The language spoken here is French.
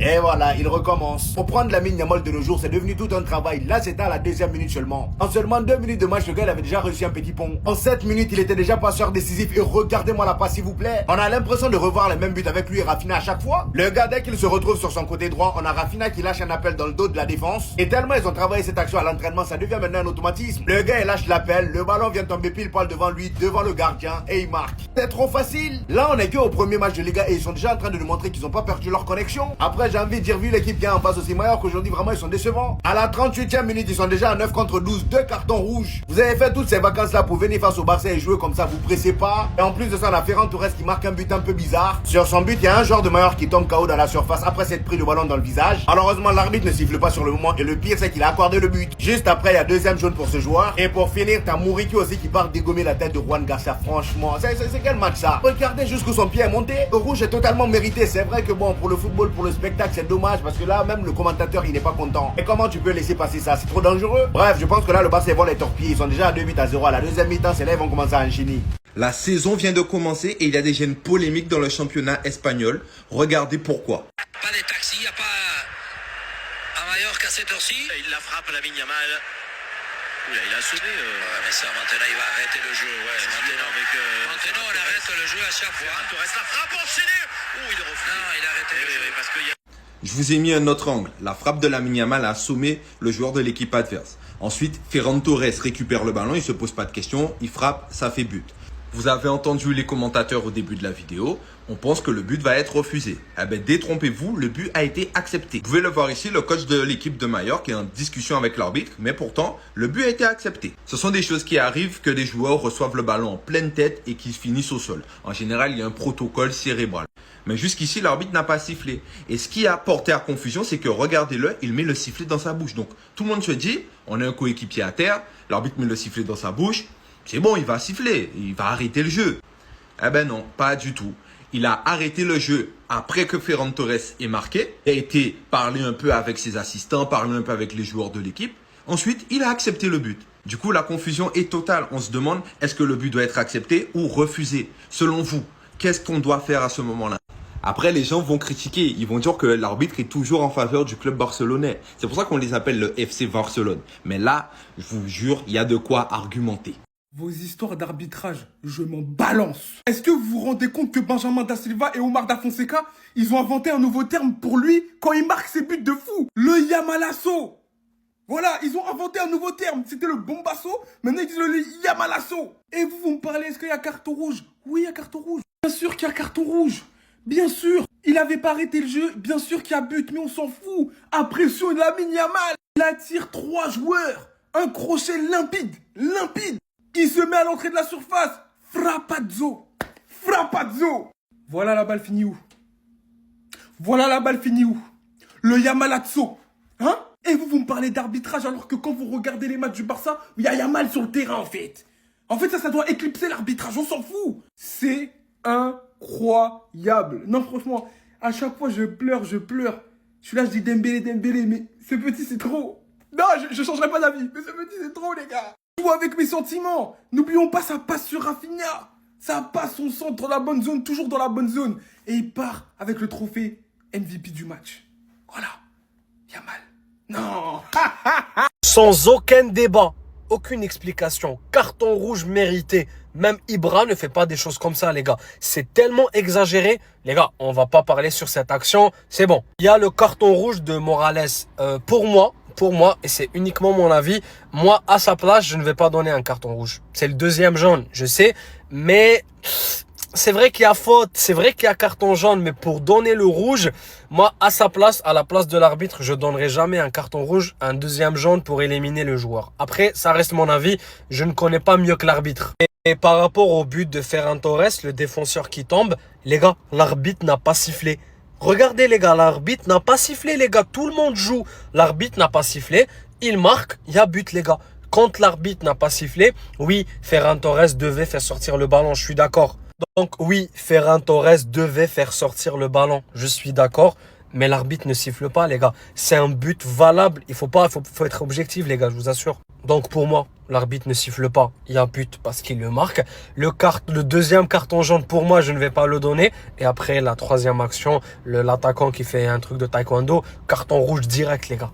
Et voilà, il recommence. Pour prendre Lamine Yamal de nos jours, c'est devenu tout un travail. Là, c'était à la deuxième minute seulement. En seulement 2 minutes de match, le gars il avait déjà reçu un petit pont. En 7 minutes, il était déjà passeur décisif. Et regardez-moi la passe, s'il vous plaît. On a l'impression de revoir les mêmes buts avec lui et Rafinha à chaque fois. Le gars, dès qu'il se retrouve sur son côté droit, on a Rafinha qui lâche un appel dans le dos de la défense. Et tellement ils ont travaillé cette action à l'entraînement, ça devient maintenant un automatisme. Le gars, il lâche l'appel, le ballon vient tomber pile poil devant lui, devant le gardien, et il marque. C'est trop facile. Là, on est que au premier match de Liga et ils sont déjà en train de nous montrer qu'ils n'ont pas perdu leur connexion. Après, j'ai envie de dire, vu l'équipe qui est en face aussi, Mallorca qu'aujourd'hui, vraiment, ils sont décevants. À la 38e minute, ils sont déjà à 9 contre 12, 2 cartons rouges. Vous avez fait toutes ces vacances-là pour venir face au Barça et jouer comme ça, vous pressez pas. Et en plus de ça, on a Ferran Torres qui marque un but un peu bizarre. Sur son but, il y a un joueur de Mallorca qui tombe KO dans la surface après s'être pris le ballon dans le visage. Malheureusement, l'arbitre ne siffle pas sur le moment et le pire, c'est qu'il a accordé le but. Juste après, il y a deuxième jaune pour ce joueur. Et pour finir, t'as Mouriki aussi qui part dégommer la tête de Juan Garcia. Franchement, c'est quel match ça? Regardez jusqu'où son pied est monté. Le rouge est totalement mérité. C'est vrai que bon, pour le football, pour le spectacle, c'est dommage parce que là, même le commentateur, il n'est pas content. Et comment tu peux laisser passer ça? C'est trop dangereux. Bref, je pense que là, le Barça vont les torpiller. Ils sont déjà à 2-0 à la deuxième mi-temps. C'est là, ils vont commencer à enchaîner. La saison vient de commencer et il y a déjà une polémique dans le championnat espagnol. Regardez pourquoi. Pas de taxi, il n'y a pas à Mallorca à cette heure-ci. Il la frappe, Lamine Yamal. Oula, il a sonné. Ouais, mais ça, maintenant, il va arrêter le jeu. Ouais, maintenant, on arrête le jeu à chaque fois. Ferran Torres, la frappe enchaînée. Il est refusé. Non, il a arrêté le jeu. Parce qu'il y a... Je vous ai mis un autre angle. La frappe de Lamine Yamal a assommé le joueur de l'équipe adverse. Ensuite, Ferran Torres récupère le ballon, il se pose pas de questions, il frappe, ça fait but. Vous avez entendu les commentateurs au début de la vidéo, on pense que le but va être refusé. Eh ben, détrompez-vous, le but a été accepté. Vous pouvez le voir ici, le coach de l'équipe de Mallorca est en discussion avec l'arbitre, mais pourtant, le but a été accepté. Ce sont des choses qui arrivent que des joueurs reçoivent le ballon en pleine tête et qu'ils finissent au sol. En général, il y a un protocole cérébral. Mais jusqu'ici, l'arbitre n'a pas sifflé. Et ce qui a porté à confusion, c'est que regardez-le, il met le sifflet dans sa bouche. Donc, tout le monde se dit, on a un coéquipier à terre, l'arbitre met le sifflet dans sa bouche, c'est bon, il va siffler, il va arrêter le jeu. Eh ben non, pas du tout. Il a arrêté le jeu après que Ferran Torres ait marqué. Il a été parler un peu avec ses assistants, parler un peu avec les joueurs de l'équipe. Ensuite, il a accepté le but. Du coup, la confusion est totale. On se demande, est-ce que le but doit être accepté ou refusé? Selon vous, qu'est-ce qu'on doit faire à ce moment-là? Après, les gens vont critiquer. Ils vont dire que l'arbitre est toujours en faveur du club barcelonais. C'est pour ça qu'on les appelle le FC Barcelone. Mais là, je vous jure, il y a de quoi argumenter. Vos histoires d'arbitrage, je m'en balance. Est-ce que vous vous rendez compte que Benjamin Da Silva et Omar Da Fonseca, ils ont inventé un nouveau terme pour lui quand il marque ses buts de fou? Le Yamalasso. Voilà, ils ont inventé un nouveau terme. C'était le bombasso, maintenant ils disent le Yamalasso. Et vous me parlez, est-ce qu'il y a carton rouge? Oui, il y a carton rouge. Bien sûr qu'il y a carton rouge. Bien sûr. Il avait pas arrêté le jeu. Bien sûr qu'il y a but, mais on s'en fout. Impression de Lamine Yamal. Il attire 3 joueurs. Un crochet limpide. Limpide. Il se met à l'entrée de la surface. Frappazzo. Frappazzo. Voilà la balle finie où? Voilà la balle finie où? Le Yamalazzo. Hein? Et vous me parlez d'arbitrage alors que quand vous regardez les matchs du Barça, il y a Yamal sur le terrain en fait. En fait, ça doit éclipser l'arbitrage. On s'en fout. C'est incroyable. Non, franchement, à chaque fois, je pleure, je pleure. Je suis là, je dis Dembélé, Dembélé, mais ce petit, c'est trop. Non, je changerai pas d'avis. Mais ce petit, c'est trop, les gars. Je joue avec mes sentiments. N'oublions pas, ça passe sur Rafinha. Ça passe, on centre dans la bonne zone, toujours dans la bonne zone. Et il part avec le trophée MVP du match. Voilà. Yamal. Non. Sans aucun débat, aucune explication. Carton rouge mérité. Même Ibra ne fait pas des choses comme ça, les gars. C'est tellement exagéré. Les gars, on va pas parler sur cette action. C'est bon. Il y a le carton rouge de Morales. Pour moi, et c'est uniquement mon avis, moi, à sa place, je ne vais pas donner un carton rouge. C'est le deuxième jaune, je sais. Mais c'est vrai qu'il y a faute, c'est vrai qu'il y a carton jaune. Mais pour donner le rouge, moi, à sa place, à la place de l'arbitre, je donnerai jamais un carton rouge, un deuxième jaune pour éliminer le joueur. Après, ça reste mon avis. Je ne connais pas mieux que l'arbitre. Et par rapport au but de Ferran Torres, le défenseur qui tombe, les gars, l'arbitre n'a pas sifflé. Regardez les gars, l'arbitre n'a pas sifflé les gars, tout le monde joue. L'arbitre n'a pas sifflé, il marque, il y a but les gars. Quand l'arbitre n'a pas sifflé, oui, Ferran Torres devait faire sortir le ballon, je suis d'accord. Donc oui, Ferran Torres devait faire sortir le ballon, je suis d'accord. mais l'arbitre ne siffle pas, les gars. C'est un but valable. Il faut être objectif, les gars, je vous assure. Donc pour moi, l'arbitre ne siffle pas. Il y a but parce qu'il le marque. Le deuxième carton jaune, pour moi, je ne vais pas le donner. Et après, la troisième action, l'attaquant qui fait un truc de taekwondo, carton rouge direct, les gars.